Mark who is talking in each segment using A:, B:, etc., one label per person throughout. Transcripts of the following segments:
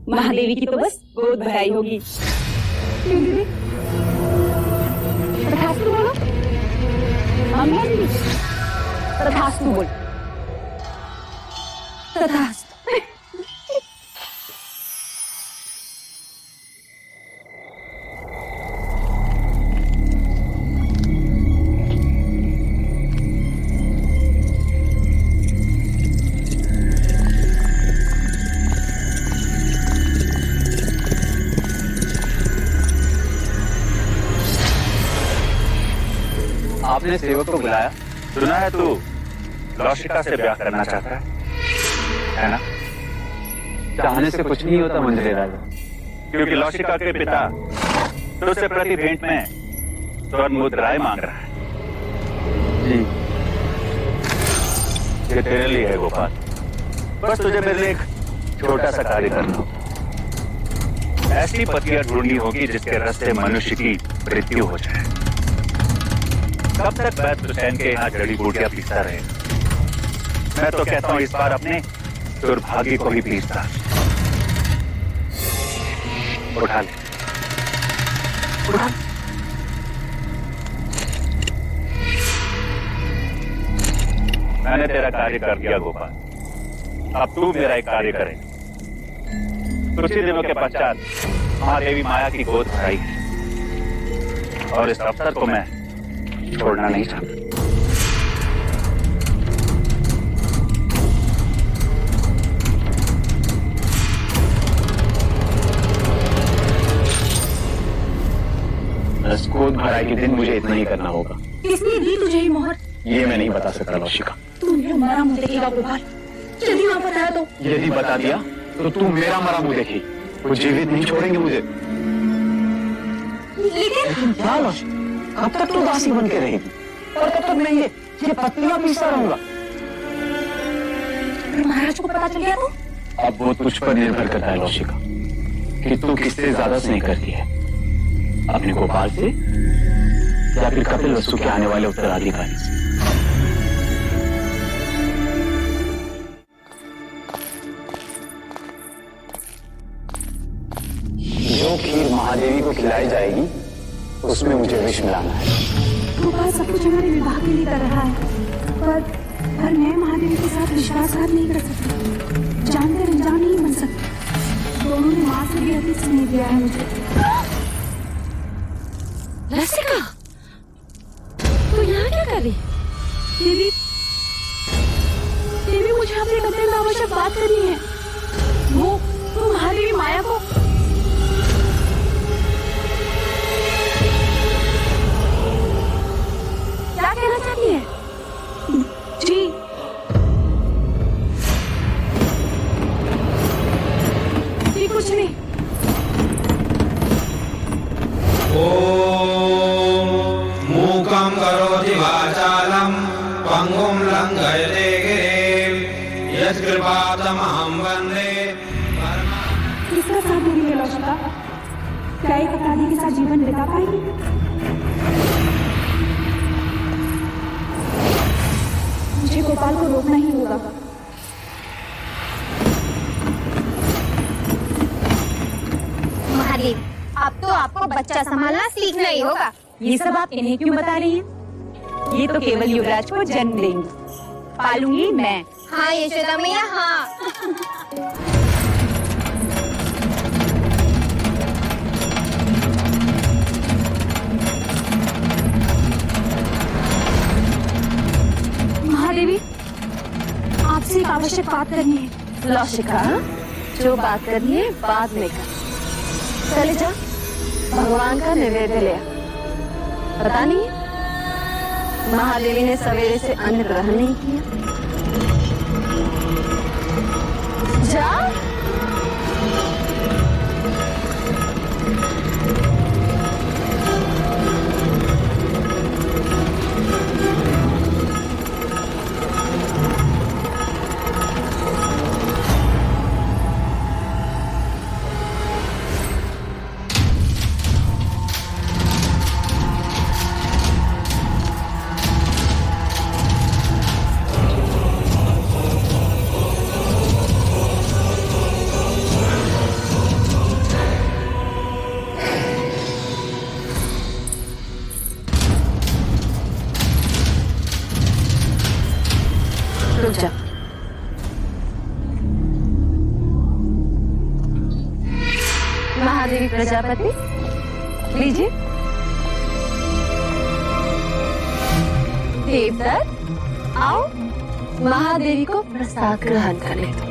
A: महादेवी की तो बस गोद भराई होगी। दीदी तथास्तु बोलो। तथास्तु बोल। तथास्तु।
B: आपने सेवक को बुलाया, सुना है तू लौशिका से ब्याह करना चाहता है ना?
C: चाहने से कुछ नहीं होता मंजरे राजा,
B: क्योंकि लौशिका के पिता तो उससे प्रति भेंट में स्वर्ण मुद्राएं मांग रहा है।
C: जी
B: ये तेरे लिए है गोपाल, बस तुझे मेरे लिए एक छोटा सा कार्य करना होगा। ऐसी पत्नियां ढूंढनी होगी जिसके रास्ते मनुष्य की मृत्यु हो जाए। कब तक बैत हुसैन के यहाँ जड़ी बूटियां पीसता रहेगा? मैं तो कहता हूँ इस बार अपने दुर्भाग्य को ही पीसता। उठा ले, उठा। मैंने तेरा कार्य कर दिया गोपाल, अब तू मेरा एक कार्य करे। कुछ ही दिनों के पश्चात महादेवी माया की गोद भराई है और इस अवसर को मैं छोड़ना नहीं चाहता।
C: बस गोद भराई के दिन मुझे इतना ही करना होगा।
A: किसने दी तुझे ये मोहर?
C: ये मैं नहीं बता सकता लौशिका।
A: तू मेरा मरा मुंह देखेगा गोपाल, यदि वहां बताया तो?
C: यदि बता दिया तो तू मेरा मरा मुंह देखी, वो जीवित नहीं छोड़ेंगे मुझे।
A: लेकिन
C: क्या लौशिका, कब तक तू दासी बन के रहेगी और कब तक मैं ये पत्तियां पीसता रहूंगा?
A: महाराज को पता चल गया तो?
C: अब वो तुझ पर निर्भर करता है लौशिका कि तू किससे ज्यादा स्नेह करती है, अपने गोपाल से या फिर कपिल वस्तु के आने वाले उत्तराधिकारी से। जो खीर महादेवी को खिलाई जाएगी उसमें मुझे विष मिलाना है।
A: गोपाल सब कुछ हमारे विवाह के लिए कर रहा है, पर मैं महादेवी के साथ विश्वासघात नहीं कर सकती, जानकर अनजान नहीं बन सकती। दोनों ने मां से भी अधिक स्नेह दिया है मुझे। रसिका, तो यहाँ क्या कर रही? देवी, मुझे अपने कमरे में आवश्यक बात करनी है। वो महादेवी माया को क्या कहना चाहती है? जी कुछ नहीं।
D: मूकं करोति वाचालं पंगुं लंघयते गिरिं यत्कृपातमहं वन्दे।
A: किसका साथ देगी लौशिका? क्या एक अपराधी के साथ जीवन बिता पाएगी? मुझे गोपाल को रोकना ही होगा।
E: महादेव, अब तो आपको बच्चा संभालना सीखना ही होगा।
A: ये सब आप इन्हें क्यों बता रही हैं? ये तो केवल युवराज को जन्म देंगी, पालूंगी मैं।
E: हाँ यशोदा मैया, हाँ।
A: महादेवी, आपसे एक आवश्यक बात करनी है। लौशिका, जो बात करनी है बाद में कर। चले जा, भगवान का नैवेद्य ले। पता नहीं महादेवी ने सवेरे से अन्न ग्रहण नहीं किया। जा। महादेवी प्रजापति, लीजिए। देवदत्त, आओ महादेवी को प्रसाद ग्रहण करने दो।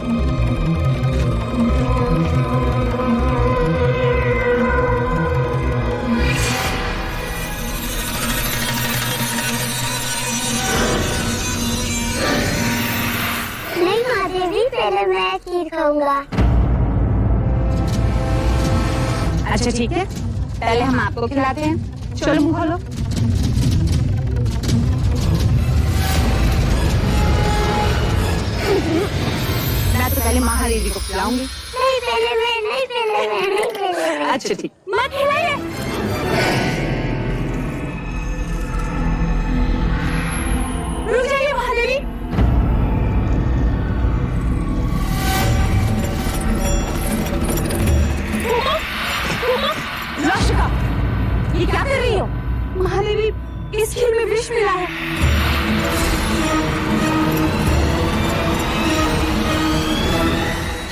F: नहीं महादेवी, पहले मैं खीर खाऊंगा।
A: अच्छा ठीक है, पहले हम आपको खिलाते हैं। चलो मुंह खोलो। मैं तो पहले महादेवी को खिलाऊंगी।
F: नहीं पहले मैं, नहीं पहले मैं, नहीं पहले मैं।
A: अच्छा ठीक, मत खिलाइए। रुक जाइए महादेवी। लाशिका, ये क्या कर रही हो? महादेवी, इस खीर में विष मिला है।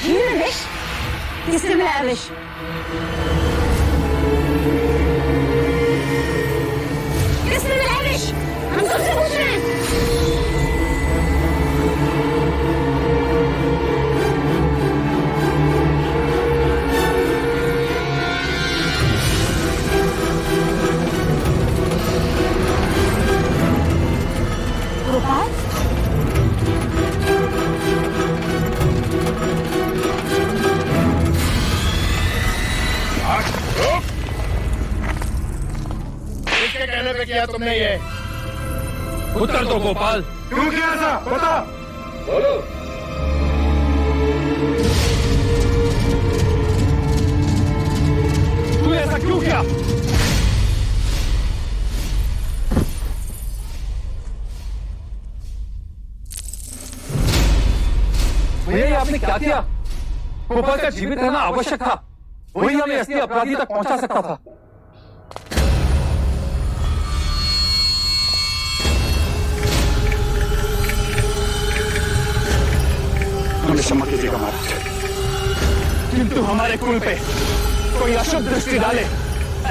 A: खीर में विष? किसने मिलाया विष? किसने मिलाया विष? हम सबसे पूछ रहे हैं। गोपाल,
G: किसके कहने पे किया तुमने ये? उत्तर दो गोपाल।
D: क्यों किया ऐसा? बता।
G: बोलो।
C: तूने ऐसा क्यों किया? भैया, आपने क्या किया? गोपाल का जीवित रहना आवश्यक था। वही हमें असली अपराधी तक पहुंचा सकता था। हमें क्षमा कीजिएगा महाराज, किंतु हमारे कुल पे कोई अशुभ दृष्टि डाले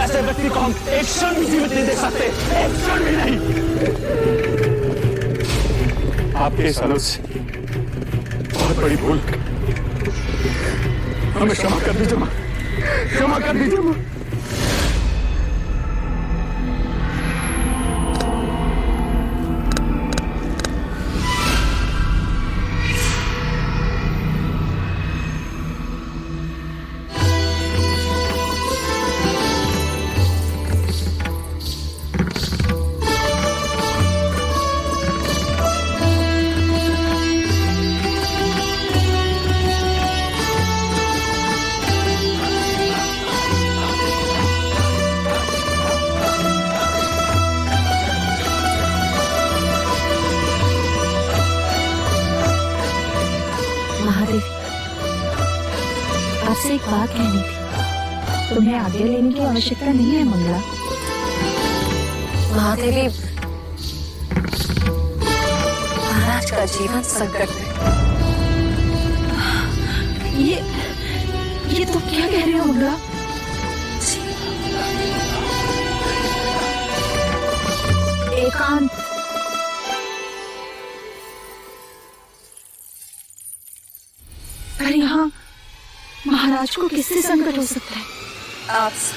C: ऐसे व्यक्ति को हम एक क्षण भी जीवित नहीं देख सकते, एक क्षण भी नहीं। आपके इस आलोच से बहुत बड़ी भूल, हमें क्षमा कर दीजिए मां, क्षमा कर दीजिए मां।
A: आपसे एक बात कहनी थी। तुम्हें आगे लेने की आवश्यकता नहीं है मंगला। महादेवी, महाराज का जीवन संकट में। ये तुम क्या कह रहे हो मंगला? एकांत, पर यहाँ महाराज को किससे संकट हो सकता है? आपसे।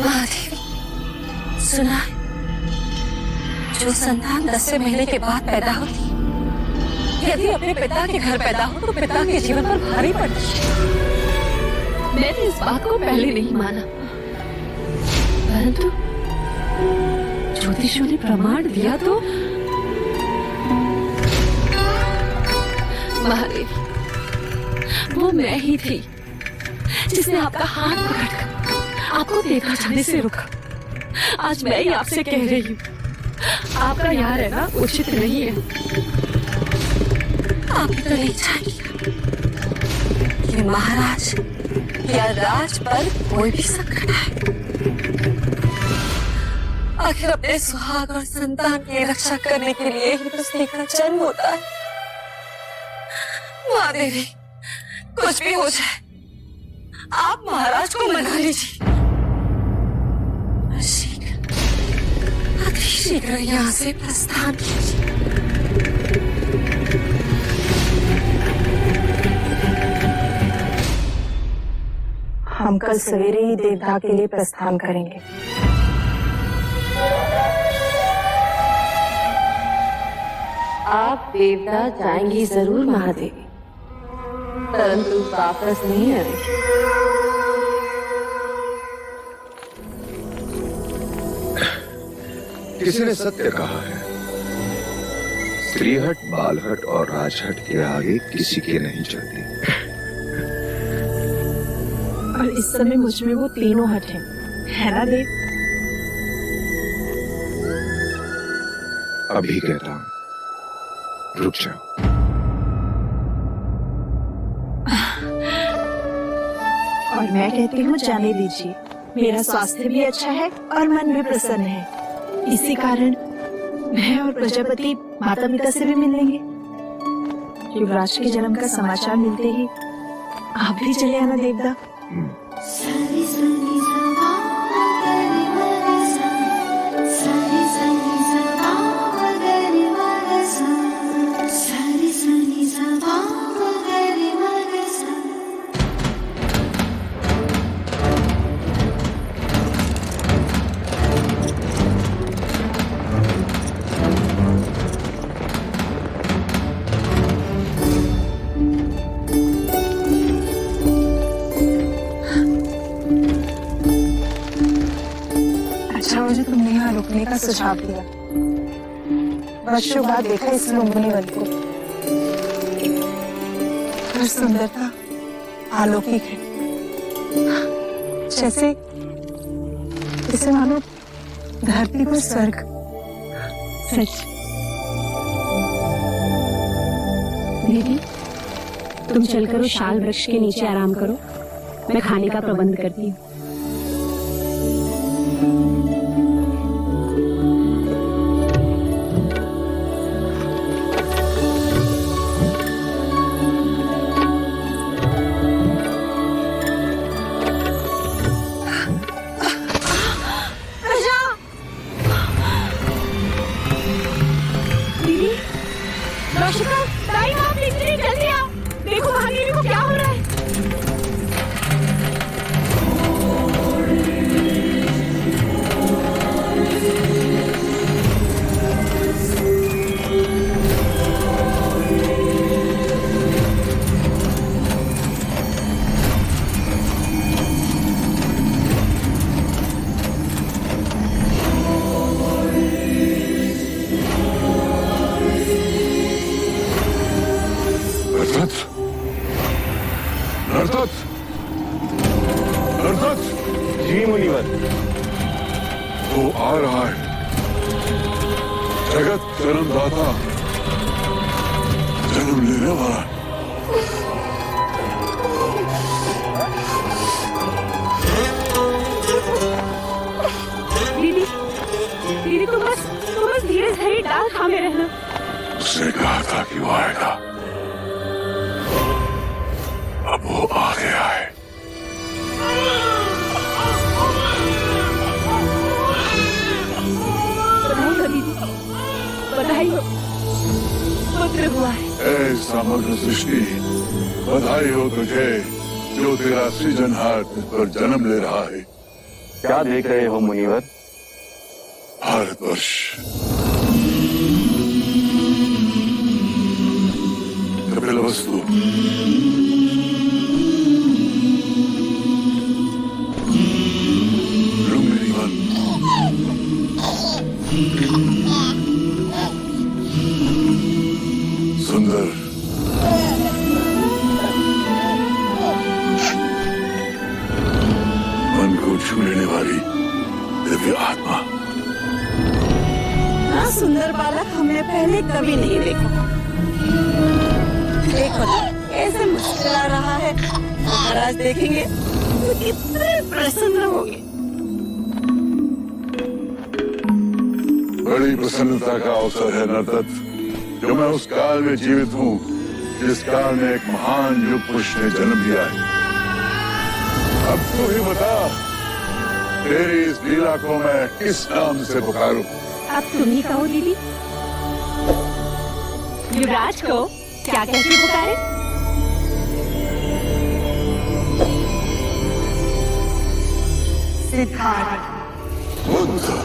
A: महादेवी, सुना है, जो संतान 10 महीने के बाद पैदा होती, यदि अपने पिता के घर पैदा हो तो पिता के जीवन पर भारी पड़ती है। मैंने इस बात को पहले नहीं माना, परंतु ज्योतिषियों ने प्रमाण दिया तो महादेवी, वो मैं ही थी जिसने आपका हाथ पकड़कर आपको देखा जाने से रोका। आज मैं ही आपसे कह रही हूँ, आपका यहाँ रहना उचित नहीं है। आप तो नहीं चाहिए कि महाराज या राज पर कोई भी संकट आए। आखिर अपने सुहाग और संतान की रक्षा करने के लिए ही तो स्त्री का जन्म होता है। महादेवी, कुछ भी हो जाए, आप महाराज को मना लीजिए। शीघ्र यहाँ से प्रस्थान कीजिए। हम कल सवेरे ही देवता के लिए प्रस्थान करेंगे। आप देवता जाएंगी जरूर महादेवी, परंतु वापस नहीं आएंगे।
H: किसी ने सत्य कहा है, स्त्रीहट, बालहट और राजहट के आगे किसी के नहीं चलती।
A: और इस समय मुझ में वो तीनों हट हैं, है ना देव?
H: अभी कहता हूं, रुक जाओ।
A: और मैं कहती हूँ जाने दीजिए, मेरा स्वास्थ्य भी अच्छा है और मन भी प्रसन्न है। इसी कारण मैं और प्रजापति माता पिता से भी मिल लेंगे। युवराज के जन्म का समाचार मिलते ही आप भी चले आना देवता। तुमने यहाँ रुकने का सुझाव दिया। वर्षों बाद देखा इस मुनिवर को, पर सुंदरता अलौकिक है, जैसे मानो धरती पर स्वर्ग। सच।
I: दीदी, तुम चलकर उस शाल वृक्ष के नीचे आराम करो, मैं खाने का प्रबंध करती हूँ।
H: जी मुनिवर। वो आ रहा है, जगत जन्मदाता, जन्म लेने वाला।
I: दीदी तुम बस धीरे धीरे डाल थामे रहना।
H: उसने कहा था कि वो आएगा, अब वो आ गया है।
I: बधाई हो, पुत्र हुआ है।
H: ऐ समग्र सृष्टि, बधाई हो तुझे जो तेरा सृजनहार तुझ पर जन्म ले रहा है।
C: क्या देख रहे हो मुनिवर?
H: भारतवर्ष। कपिलवस्तु, लुम्बिनी वन, सुंदर, मन को छू लेने वाली दिव्य आत्मा।
A: ना सुंदर बालक हमने पहले कभी नहीं देखा। देखो कैसे मुस्कुरा रहा है, महाराज देखेंगे तो कितने प्रसन्न होंगे।
H: बड़ी प्रसन्नता का अवसर है नरदत्त, जो मैं उस काल में जीवित हूँ जिस काल में एक महान युग पुरुष ने जन्म लिया है। अब तू ही बता, तेरी इस लीला को मैं किस नाम से पुकारूं?
I: अब तुम ही कहो दीदी। युवराज को क्या कहकर पुकारे?
A: सिद्धार्थ।
H: बुद्ध।